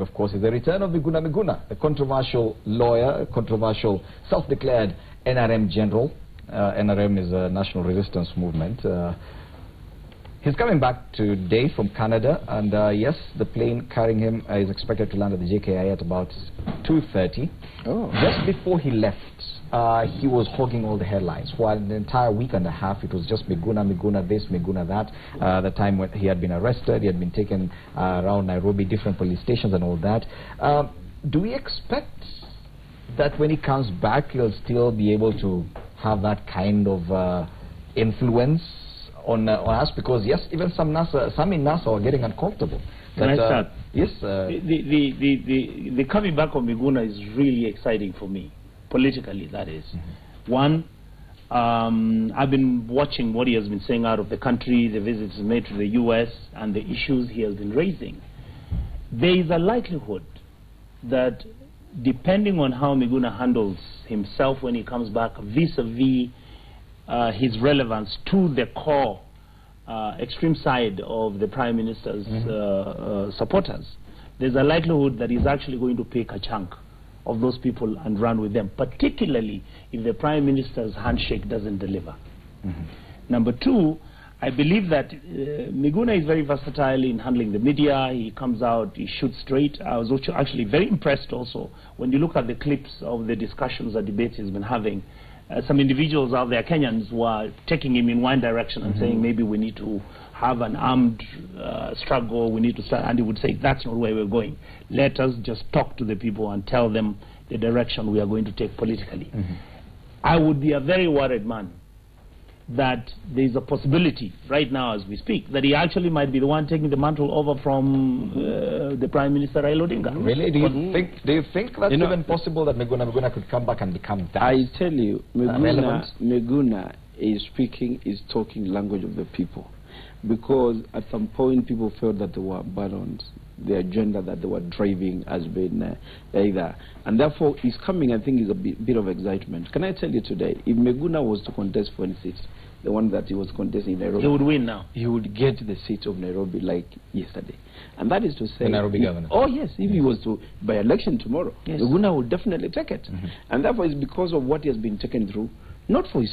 Of course, is the return of Miguna, the controversial lawyer, controversial self-declared NRM general. NRM is a national resistance movement. He's coming back today from Canada, and yes, the plane carrying him is expected to land at the JKI at about 2:30. Oh. Just before he left, he was hogging all the headlines. For an entire week and a half, it was just Miguna, Miguna this, Miguna that. The time when he had been arrested, he had been taken around Nairobi, different police stations and all that. Do we expect that when he comes back, he'll still be able to have that kind of influence on us? Because yes, even some in NASA are getting uncomfortable. Can I start? Yes. The coming back of Miguna is really exciting for me, politically, that is. Mm-hmm. One, I've been watching what he has been saying out of the country, the visits he's made to the U.S., and the issues he has been raising. There is a likelihood that, depending on how Miguna handles himself when he comes back, vis-a-vis his relevance to the core extreme side of the Prime Minister's supporters, there's a likelihood that he's actually going to pick a chunk of those people and run with them, particularly if the Prime Minister's handshake doesn't deliver. Mm-hmm. Number two, I believe that Miguna is very versatile in handling the media. He comes out, he shoots straight. I was also actually very impressed also when you look at the clips of the discussions and debates he's been having. Some individuals out there, Kenyans, were taking him in one direction and saying maybe we need to have an armed struggle, we need to start, and he would say that's not where we're going. Let us just talk to the people and tell them the direction we are going to take politically. Mm-hmm. I would be a very worried man that there is a possibility right now as we speak that he actually might be the one taking the mantle over from the Prime Minister Raila Odinga. Really? Do you think that's even possible that Miguna could come back and become that? I tell you, Miguna is talking language of the people, because at some point people felt that they were abandoned. The agenda that they were driving has been either, and therefore he's coming. I think is a bit of excitement. Can I tell you today, if Miguna was to contest for any seat, the one that he was contesting in Nairobi, he would win now. He would get the seat of Nairobi like yesterday, and that is to say, the Nairobi governor. Oh yes, if he was to by election tomorrow, yes, Miguna would definitely take it, and therefore it's because of what he has been taken through, not for his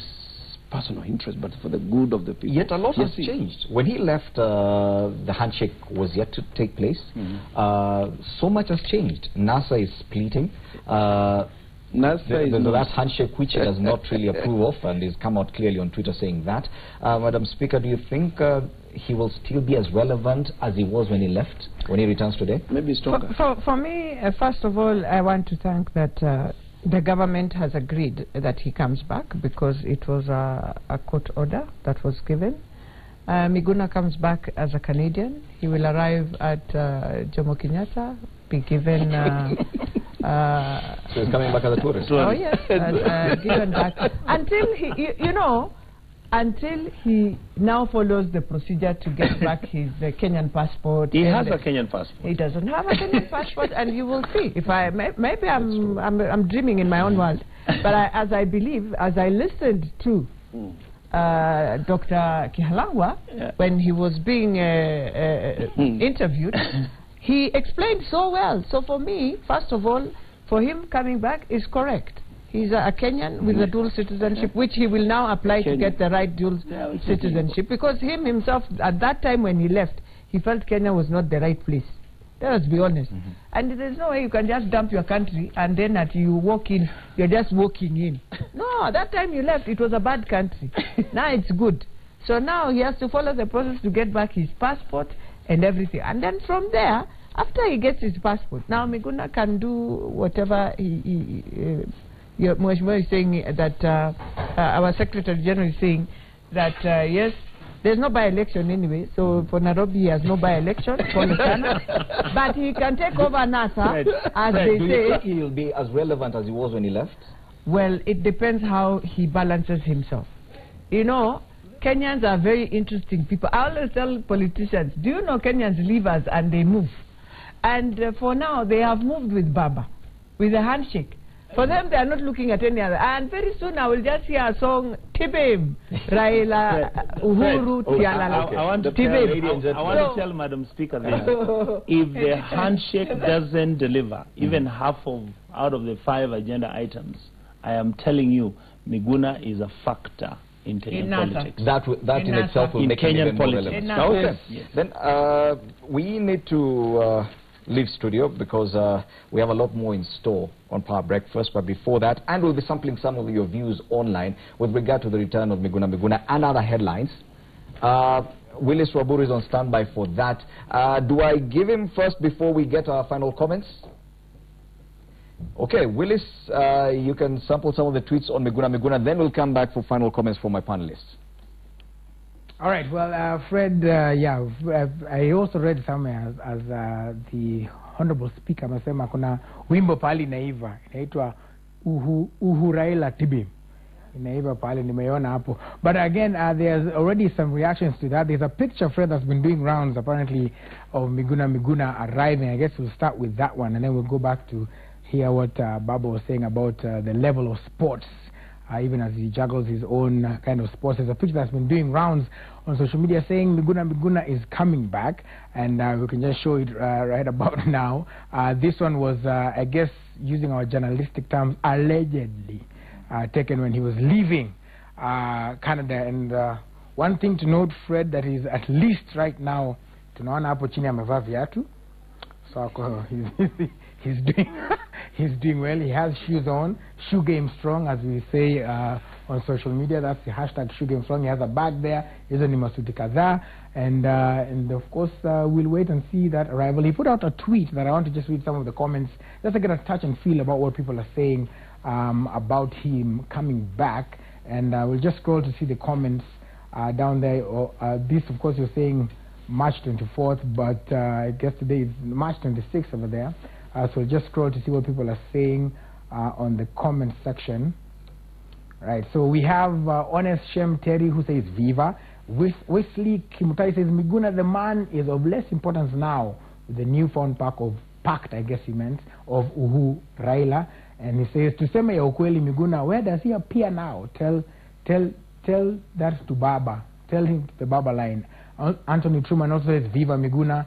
personal interest, but for the good of the people. Yet a lot has changed. When he left, the handshake was yet to take place. So much has changed. NASA is splitting. The last handshake, which he does not really approve of, and he's come out clearly on Twitter saying that. Madam Speaker, do you think he will still be as relevant as he was when he left, when he returns today? Maybe stronger. For me, first of all, I want to thank that the government has agreed that he comes back, because it was a court order that was given. Miguna comes back as a Canadian. He will arrive at Jomo Kenyatta, be given... so he's coming back as a tourist? Oh yes, given back. Until he, until he now follows the procedure to get back his Kenyan passport. He has a Kenyan passport. He doesn't have a Kenyan passport, and you will see. If maybe I'm dreaming in my own world, but as I believe, as I listened to Dr. Kihalangwa when he was being interviewed, he explained so well. So for me, first of all, for him coming back is correct. He's a Kenyan with a dual citizenship, which he will now apply to get the right dual citizenship. Because him himself, at that time when he left, he felt Kenya was not the right place. Let us be honest. And there's no way you can just dump your country and then that you walk in, you're just walking in. No, that time you left, it was a bad country. Now it's good. So now he has to follow the process to get back his passport and everything. And then from there, after he gets his passport, now Miguna can do whatever Mheshimiwa is saying, that our Secretary General is saying that yes, there's no by-election anyway, so for Nairobi he has no by-election, but he can take over NASA, as they say. Do you think he will be as relevant as he was when he left? Well, it depends how he balances himself. You know, Kenyans are very interesting people. I always tell politicians, do you know Kenyans leave us and they move? And for now, they have moved with Baba, with a handshake. For them, they are not looking at any other. And very soon, I will just hear a song, Tibim, Raila, Uhuru, Tialala. I want to tell Madam Speaker this. If the handshake doesn't deliver even half out of the 5 agenda items, I am telling you, Miguna is a factor in Kenyan politics. That in itself will make Kenyan even more relevant. Okay. Yes. Then we need to leave studio because we have a lot more in store on Power Breakfast. But before that, and we'll be sampling some of your views online with regard to the return of Miguna and other headlines. Willis Waburu is on standby for that. Do I give him first before we get our final comments? Okay, Willis, you can sample some of the tweets on Miguna, then we'll come back for final comments from my panelists. All right, well, Fred, I also read somewhere as the Honorable Speaker amesema kuna wimbo pali naiva, inaitwa Uhu Raila Tibim. Inaiva pali nimeona hapo. But again, there's already some reactions to that. There's a picture, Fred, that's been doing rounds apparently of Miguna arriving. I guess we'll start with that one and then we'll go back to hear what Baba was saying about the level of sports, even as he juggles his own kind of sports. There's a picture that's been doing rounds on social media saying Miguna is coming back, and we can just show it right about now. This one was, I guess, using our journalistic terms, allegedly taken when he was leaving Canada. And one thing to note, Fred, that is at least right now, tunaona hapo chini amevaa viatu. So he's doing well. He has shoes on, shoe game strong, as we say on social media. That's the hashtag shoe game strong. He has a bag there. Hizo ni masuti kadhaa, and of course we'll wait and see that arrival. He put out a tweet that I want to just read some of the comments just to get a touch and feel about what people are saying about him coming back, and we'll just scroll to see the comments down there. This, of course, you're saying March 24th, but I guess today is March 26th over there. So we'll just scroll to see what people are saying on the comment section. Right, so we have Honest Shem Terry who says Viva. Wesley Kimutai says Miguna, the man, is of less importance now with the newfound pact, I guess he meant, of Uhu Raila. And he says, Tuseme ya ukweli Miguna, where does he appear now? Tell that to Baba. Tell him the Baba line. Anthony Truman also says Viva Miguna.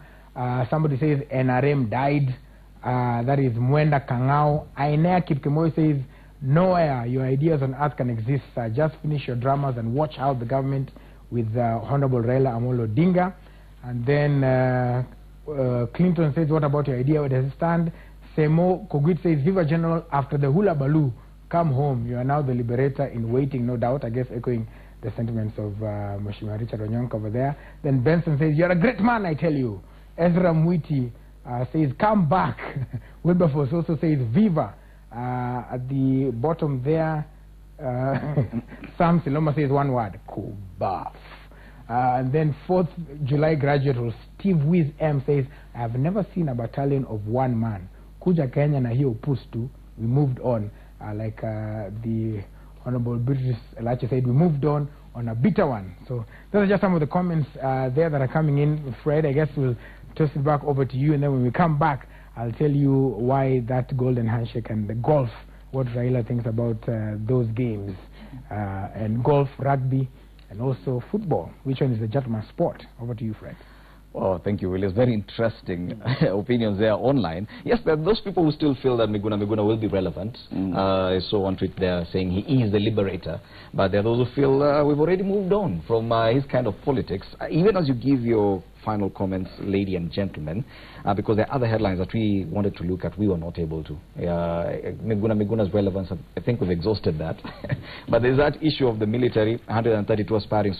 Somebody says NRM died. That is Mwenda Kangao. Ainea Kipkemoy says nowhere your ideas on earth can exist. Just finish your dramas and watch out the government with Honorable Raila Amolo Odinga. And then Clinton says, what about your idea? Where does it stand? Semo Kogwit says, Viva General, after the hula baloo, come home. You are now the liberator in waiting, no doubt. I guess echoing the sentiments of Mheshimiwa Richard Onyonka over there. Then Benson says, you're a great man, I tell you. Ezra Mwiti says, come back. Wilberforce also says, Viva. At the bottom there, Sam Siloma says one word, Kubaf. And then 4th July graduate Steve Wiz M says, I have never seen a battalion of one man. Kuja Kenya na hiyo pustu, we moved on. Like the Honorable British Elache said, we moved on a bitter one. So those are just some of the comments there that are coming in. Fred, I guess we'll toss it back over to you, and then when we come back, I'll tell you why that golden handshake and the golf, what Raila thinks about those games, and golf, rugby, and also football. Which one is the gentleman's sport? Over to you, Fred. Oh, thank you, Willis. Very interesting opinions there online. Yes, there are those people who still feel that Miguna will be relevant. I saw one tweet there saying he is the liberator. But there are those who feel we've already moved on from his kind of politics. Even as you give your final comments, lady and gentlemen, because there are other headlines that we wanted to look at, we were not able to. Miguna's relevance, I think we've exhausted that. But there's that issue of the military, 132 aspiring